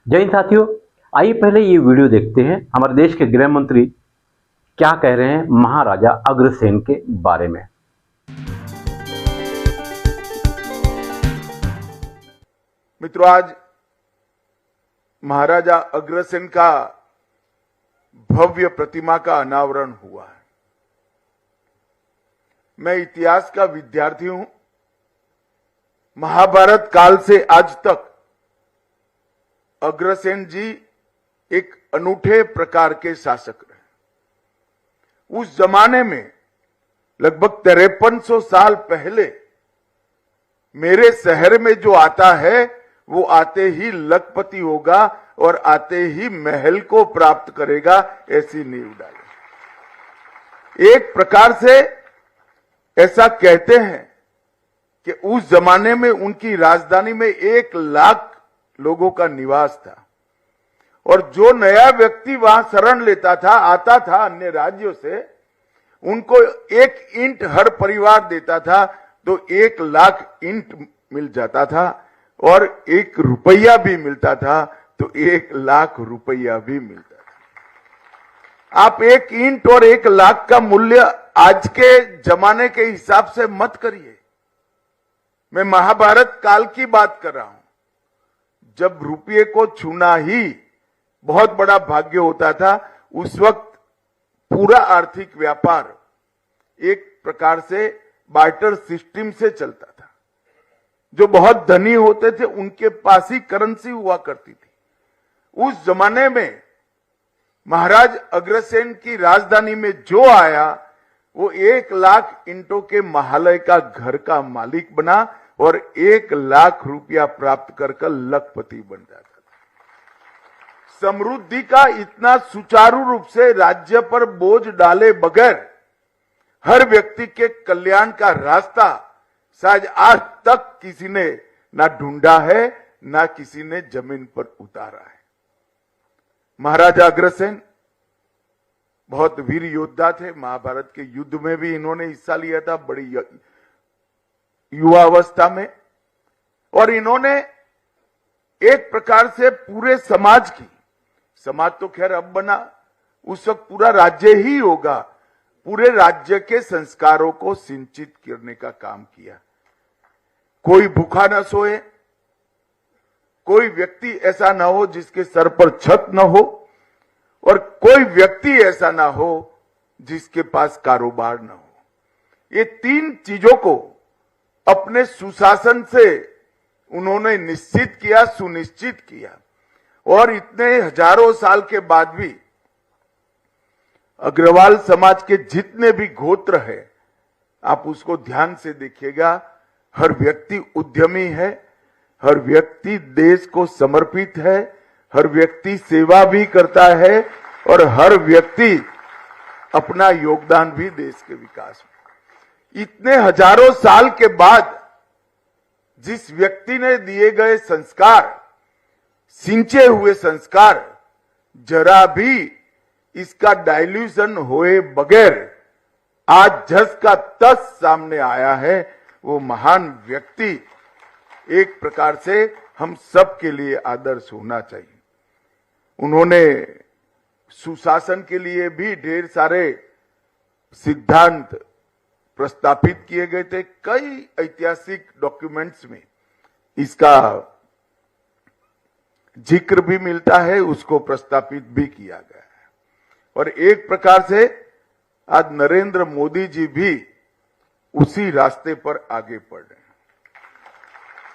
जय हिंद साथियों, आइए पहले ये वीडियो देखते हैं हमारे देश के गृह मंत्री क्या कह रहे हैं महाराजा अग्रसेन के बारे में। मित्रों, आज महाराजा अग्रसेन का भव्य प्रतिमा का अनावरण हुआ है। मैं इतिहास का विद्यार्थी हूं। महाभारत काल से आज तक अग्रसेन जी एक अनूठे प्रकार के शासक रहे। उस जमाने में लगभग 5300 साल पहले मेरे शहर में जो आता है वो आते ही लखपति होगा और आते ही महल को प्राप्त करेगा, ऐसी नींव डाली। एक प्रकार से ऐसा कहते हैं कि उस जमाने में उनकी राजधानी में 1 लाख लोगों का निवास था और जो नया व्यक्ति वहां शरण लेता था, आता था अन्य राज्यों से, उनको 1 ईंट हर परिवार देता था तो 1 लाख ईंट मिल जाता था और 1 रुपया भी मिलता था तो 1 लाख रुपया भी मिलता था। आप 1 ईंट और 1 लाख का मूल्य आज के जमाने के हिसाब से मत करिए। मैं महाभारत काल की बात कर रहा हूं, जब रुपये को छूना ही बहुत बड़ा भाग्य होता था। उस वक्त पूरा आर्थिक व्यापार एक प्रकार से बार्टर सिस्टम से चलता था। जो बहुत धनी होते थे उनके पास ही करेंसी हुआ करती थी। उस जमाने में महाराज अग्रसेन की राजधानी में जो आया वो 1 लाख ईंटों के महालय का घर का मालिक बना और 1 लाख रुपया प्राप्त कर लखपति बन जाता था। समृद्धि का इतना सुचारू रूप से राज्य पर बोझ डाले बगैर हर व्यक्ति के कल्याण का रास्ता शायद आज तक किसी ने ना ढूंढा है, ना किसी ने जमीन पर उतारा है। महाराजा अग्रसेन बहुत वीर योद्धा थे। महाभारत के युद्ध में भी इन्होंने हिस्सा लिया था, बड़ी युवा अवस्था में, और इन्होंने एक प्रकार से पूरे समाज की, समाज तो खैर अब बना, उस वक्त पूरा राज्य ही होगा, पूरे राज्य के संस्कारों को सिंचित करने का काम किया। कोई भूखा न सोए, कोई व्यक्ति ऐसा ना हो जिसके सर पर छत न हो, और कोई व्यक्ति ऐसा ना हो जिसके पास कारोबार न हो। ये 3 चीजों को अपने सुशासन से उन्होंने निश्चित किया, सुनिश्चित किया। और इतने हजारों साल के बाद भी अग्रवाल समाज के जितने भी गोत्र है, आप उसको ध्यान से देखिएगा, हर व्यक्ति उद्यमी है, हर व्यक्ति देश को समर्पित है, हर व्यक्ति सेवा भी करता है और हर व्यक्ति अपना योगदान भी देश के विकास में। इतने हजारों साल के बाद जिस व्यक्ति ने दिए गए संस्कार, सिंचे हुए संस्कार, जरा भी इसका डाइल्यूशन होए बगैर आज झस का तस सामने आया है, वो महान व्यक्ति एक प्रकार से हम सब के लिए आदर्श होना चाहिए। उन्होंने सुशासन के लिए भी ढेर सारे सिद्धांत प्रस्तापित किए गए थे। कई ऐतिहासिक डॉक्यूमेंट्स में इसका जिक्र भी मिलता है, उसको प्रस्तापित भी किया गया है। और एक प्रकार से आज नरेंद्र मोदी जी भी उसी रास्ते पर आगे बढ़ रहे हैं।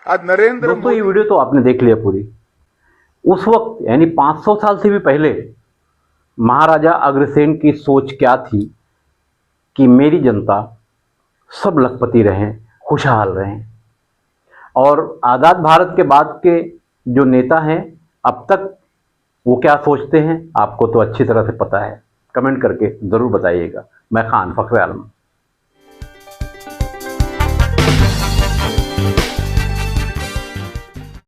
आज नरेंद्र मोदी, ये वीडियो तो आपने देख लिया पूरी। उस वक्त यानी 500 साल से भी पहले महाराजा अग्रसेन की सोच क्या थी कि मेरी जनता सब लखपति रहें, खुशहाल रहें। और आज़ाद भारत के बाद के जो नेता हैं अब तक वो क्या सोचते हैं आपको तो अच्छी तरह से पता है। कमेंट करके ज़रूर बताइएगा। मैं खान फखरे आलम।